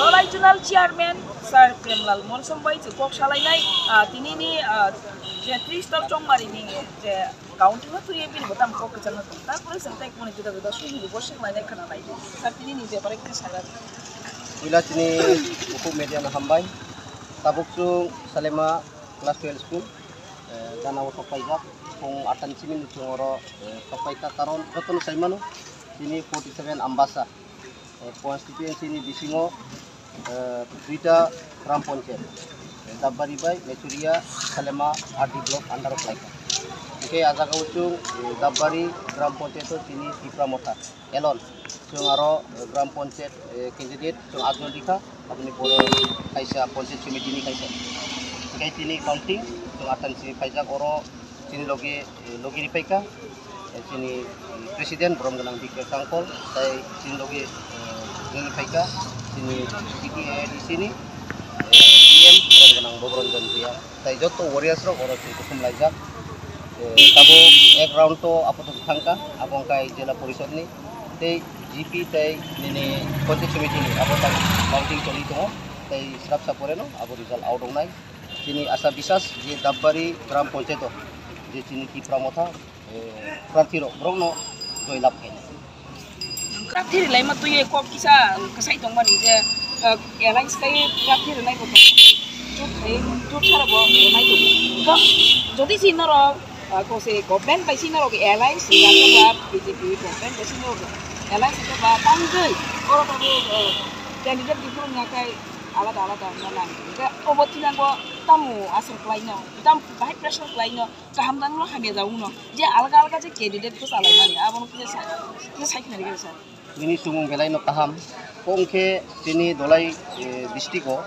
regional chairman Sir Premlal Monsum bai kok salainai tinini je Crystal Chongmari ni je county ma tuye bil botam kok kecana ta pore santai kone juda juda suni bosing lainai khana nai sir tinini je pare kini sarat ila tini buku media na hambai tabuk chung Salema class 12 school dana wo topai jak pung atan simin chungoro topai ka karon joton saimano tini 47 ambasa constituency ni bisingo duita gram panchayat Dabbari bai Mechuria Salema RD block under Plaika oke ajaga uchung Dabbari gram panchayat tini Tipra Mota elon chung aro gram panchayat candidate chung Adnol Dika apni pore kaisa panchayat committee ni kaisa kai tini counting chung atan si paijak oro tini logi ripaika sini presiden Brom Ganang Dikir Tangkol tai sini logi ini paika sini di sini PM Brom Ganang Bobron dan dia tai joto warriors ro oro sini kum lajak tabo ek round to apa to thangka abong kai jela porisod ni tai GP tai nini panchayat committee ni abo tang counting choli to tai srap sapore no abo result out onai sini asa bisas je Dabbari gram panchayat to je sini Tipra Mota Pratiro Brono joy lap kene Pratir lai ma tuye kok kisa kasai tong mani je airlines kai pratir nai ko tut thara bo nai to jodi sinaro ko se government bai sinaro ke airlines ya ba BJP government bai sinaro airlines ke ba tangai oro ko candidate di pun ngakai alada nana ke obotina go tamu asal klaino tam bahai pressure klaino kaham dan lo habe jauno je alga je candidate ko salai mani abon ke sai kene ge sa ini sumung belai no kaham kongke sini dolai district ko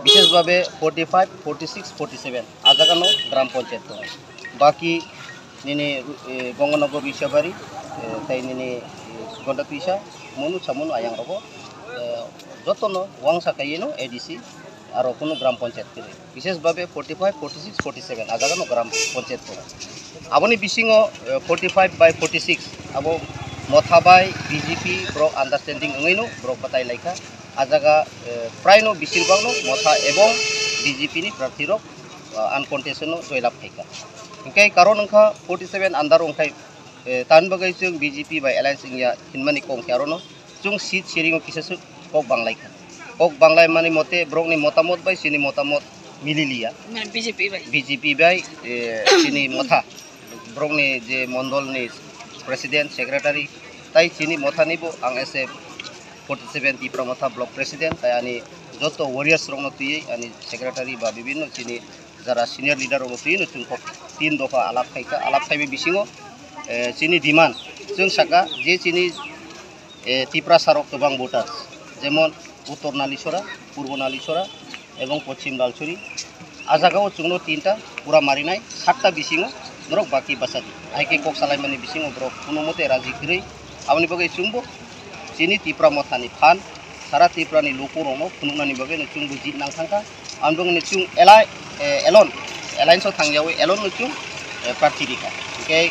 বিশেষ ভাবে 45 46 47 আজাগানো গ্রাম পঞ্চায়েত তো বাকি নিনি গঙ্গনগর বিশ্ববাড়ি তাই নিনি গন্ডা পিসা মনু সামনু আয়াং রব যতনো ওয়াংসা কাইনো ADC আর কোনো গ্রাম পঞ্চায়েত করে বিশেষ ভাবে 45 46 47 আজাগানো গ্রাম পঞ্চায়েত তো আপনি বিসিংও 45 বাই 46 আবো Mothabai BJP brok understanding ngaino brok batai laika ajaga praino bisirbango motha ebong BJP ni prathirok uncontested no joylap thaika ingkai karon angkha 47 andar ongkai tan bagai chung BJP by alliance ingya hinmani kong karono chung seat sharing kisasu kok banglaika kok banglai mani mote brok ni motamot bai sini motamot mililia BJP by sini motha brok ni je mondol ni Presiden, Secretary, tai sini motha nibo ang SF 47 Tipra Mota Block President, tai ani joto warriors rong notui ani Secretary ba bibinno sini jara senior leader rong notui no chung kok 3 dofa alap khai bisingo sini demand chung saka je sini Tipra sarok tobang voters jemon Uttor Nalisora, Purbo Nalisora এবং পশ্চিম লালছড়ি আজাগাও চুংনো 3টা পুরা মারিনাই 7টা বিসিংও Brok baki basadi. Aike kok salai mani bising brok kuno mote raji kiri. Awani bagai sumbo. Sini Tipra Mota ni fan. Sara Tipra ni loko rono. Kuno nani bagai no chung bujit nang sangka. Andong ni chung elon. Elain so thangjawi elon no chung pratirika. Okay.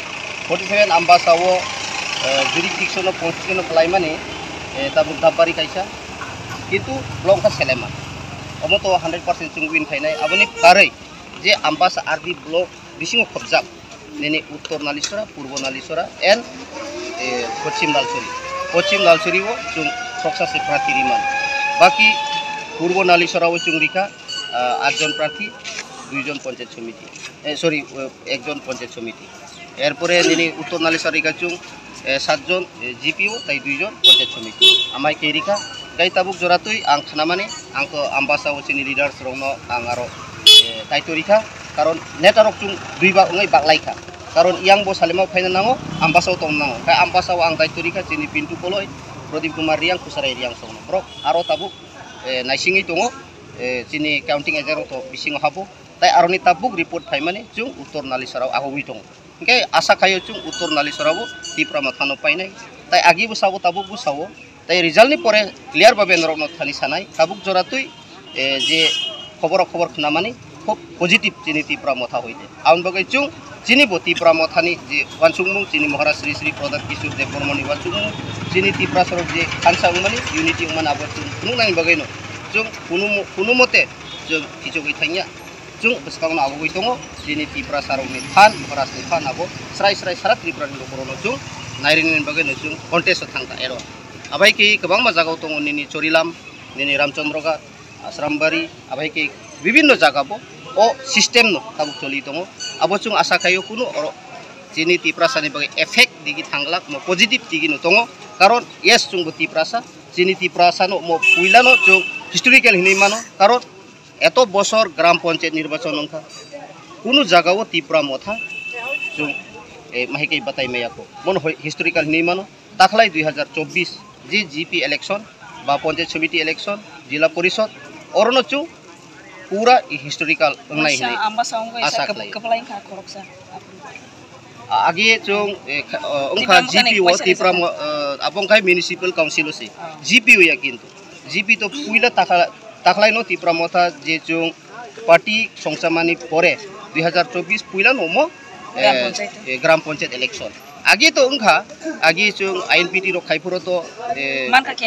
47 ambasawo jurisdiction of constitution of Laimani. Tabuk Dabbari kaisa. Itu blok ka Salema. Omo to 100% chung win khainai. Aboni karai je ambasa RD blok bising khobjak. Nini Uttor Nalisora, Purbo Nalisora, and Pachim Nalsuri wo chung soksa se pratiriman. Baki Purbo Nalisora wo chung rika akjon prathi, 2 জন পঞ্চায়েত সমিতি। একজন পঞ্চায়েত সমিতি। এরপরে নিনি উত্তর নালিসরা রিকা chung 7 জন GPU তাই 2 জন পঞ্চায়েত সমিতি। আমাই কে রিকা গাই তাবুক জরাতুই আং খানামানে আংko ambasa wo sini leaders rongno ang aro তাই তো রিকা karon netarok chung 2 ba ngai baklaika karon yang bo Salema phaina nango ambasau tong nango ka ambasau ang daiturika sini pintu koloi Pradip Kumar riang kusarai riang song brok aro tabuk naisingi tongo sini counting agent to bisingo habo tai aroni tabuk report phaimani chung Uttor Nalisara ahowi tong ke asa khayo chung Uttor Nalisara bo Tipra Mota no painai tai agi bo sawo tabuk bo sawo tai result ni pore clear babe norok no thani sanai tabuk joratui je khobor khnamani খুব positive চিনি Tipra Mota হইতে আউন বগৈ চুং চিনি bo Tipra Mota ni je wansungmung চিনি মহারাজ শ্রী শ্রী প্রদাত কিশোর দেববর্মনি wansungmung চিনি Tipra sorok je kansa umani unity uman abo chung nung nang bagay no जों कुनु मते जों किचुगै थांया जों बसकांनो आबोगै दङ दिनै त्रिपुरा सारौनि फान महाराष्ट्रनि फान आबो स्राय स्राय सारा त्रिपुरानि न'खरावनो जों नायरिंनि बागैनो जों कन्टेस्ट थांता एरो आबायखि गोबां जायगायाव दङ निनि चरिलाम निनि रामचंद्रघाट आश्रामबारि आबायखि विभिन्न जायगाबो ओ सिस्टेम न ताबुक चलि दङ आबो जों आशा खायो कुनु जिनि त्रिपुरासानि बागै एफेक्ट दिगि थांलाक म पजिटिभ दिगि न दङ कारण येस जोंबो त्रिपुरासा जिनि त्रिपुरासानो म पुइलानो जों हिस्टोरिकल हिनै मानो कारण एत बছর ग्राम पंचायत निर्वाचन अंका कुनु जागाओ त्रिपुरा मथा जों माहिकै बताइ मैयाको मन हिस्टोरिकल हिनै मानो दाखलाय 2024 जी जीपी इलेक्शन बा पंचायत समिति इलेक्शन जिला परिषद अरनो चुं पूरा हिस्टोरिकल अंगनाय हिनै आशा खालाय आगे जों अंका जीपी वो त्रिपुरा आबंखाय म्युनिसिपल काउन्सिल से जीपी या किन्तु जीपी तो पुइला ताखलाय नो त्रिपुरा मथा जे जों पार्टी संसामानि परे 2024 पुइला नमो ग्राम पंचायत इलेक्शन आगे तो अंखा आगे जों आईएनपीटी रो खाइफोर तो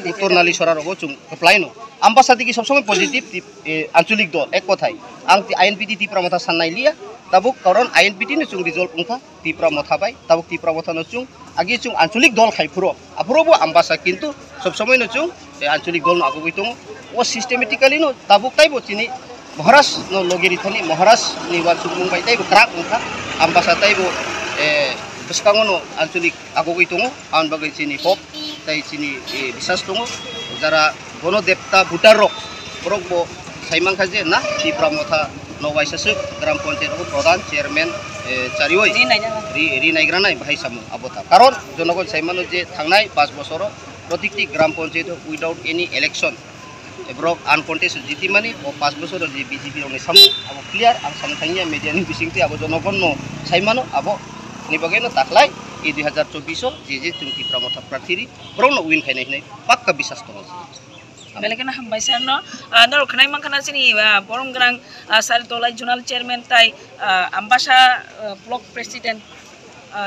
उत्तर नालिसरा रो जों अप्लाई नो आम्बासादी की सब समय पॉजिटिव आंचलिक दल एक कथाय आं आईएनपीटी त्रिपुरा मथा साननाय लिया ताबुक कारण आईएनपीटी ने जों रिजल्ट अंखा त्रिपुरा मथा बाय ताबुक त्रिपुरा मथा न जों आगे जों आंचलिक दल खाइफोर आफरोबो आम्बासा किन्तु सब समय न जों आंचलिक दल आगुबै दङ ओ सिस्टेमेटिकली नो ताबुक ताइबो चिनि महाराष्ट्र नो लोगेरि थानि महाराष्ट्र निवार सुबुं बाय ताइबो क्राक अंखा आम्बासा ताइबो बसकांनो आंचलिक आगुबै दङ आन बागै चिनि हप ताइ चिनि बिसास दङ जारा गणदेवता भुटार रक बरकबो साइमांखा जे ना त्रिपुरा मथा नवाइसासु ग्राम पंचायत प्रधान चेयरमैन चारिवै रि नायग्रानाय भाई सामु आबोता कारण जनगण साइमानो जे थांनाय 5 बছर प्रत्येकटी ग्राम पंचायत उइदाउट एनी इलेक्शन एब्रक आनकन्टेस्ट जीती माने 5 बছर जे बीजेपी रनि सामु आबो क्लियर आं सानखांनिया मीडियानि बिसिंति आबो जनगण नो साइमानो आबो नि बगैनो ताखलाय 2024 जे जों त्रिपुरा मथा प्रार्थी ब्रौनो उइन खायनाय हिनै पक्का विश्वास दङ बेलेगना हामबाय सार न नर खनाय मांखाना सिनि बरम ग्रां सार दलाय जोनाल चेयरमैन ताइ आम्बासा ब्लक प्रेसिडेंट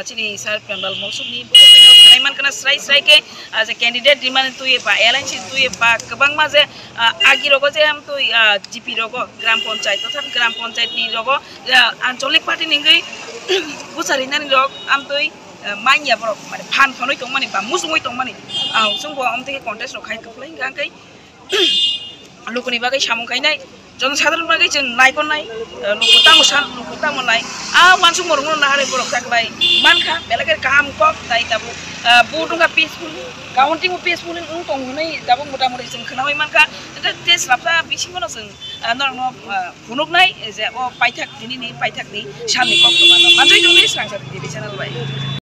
चिनि सार पेम्बल मौसुमनि बकफिनो खनाय मांखाना स्राय स्राय के जे कैंडिडेट डिमांड तुये बा एलायंसि तुये बा गोबां माजे आगि रगो जे हम तुय जीपी रगो ग्राम पंचायत तथा ग्राम पंचायत नि रगो आंचलिक पार्टी निगै बुसारिनानि रग आम तुय माइया बरक माने फान फनय दं माने बा मुसुङै दं माने जोंबो आमते कन्टेस्ट रखाय कप्लाय गांकै लोकनि बागै सामुखायनाय जनसाधारण बागै जों नायगनाय लुकुता मोननाय मानसु मरंनो नाहारे बरक थाकबाय मानखा बेलेगे गाहाम कक दाय दाबो बुदुंगा पीसफुल काउंटिंग पीसफुल उंटं हुनै दाबो मोटा मोटी जों खोनाबाय मानखा टेस्ट लाबसा बिसिंनो जों नरनो फुनुगनाय जे पाइथाक दिनि पाइथाकनि साननि कक मानो मानसै दंनि सांसार टिभि चेनेल बाय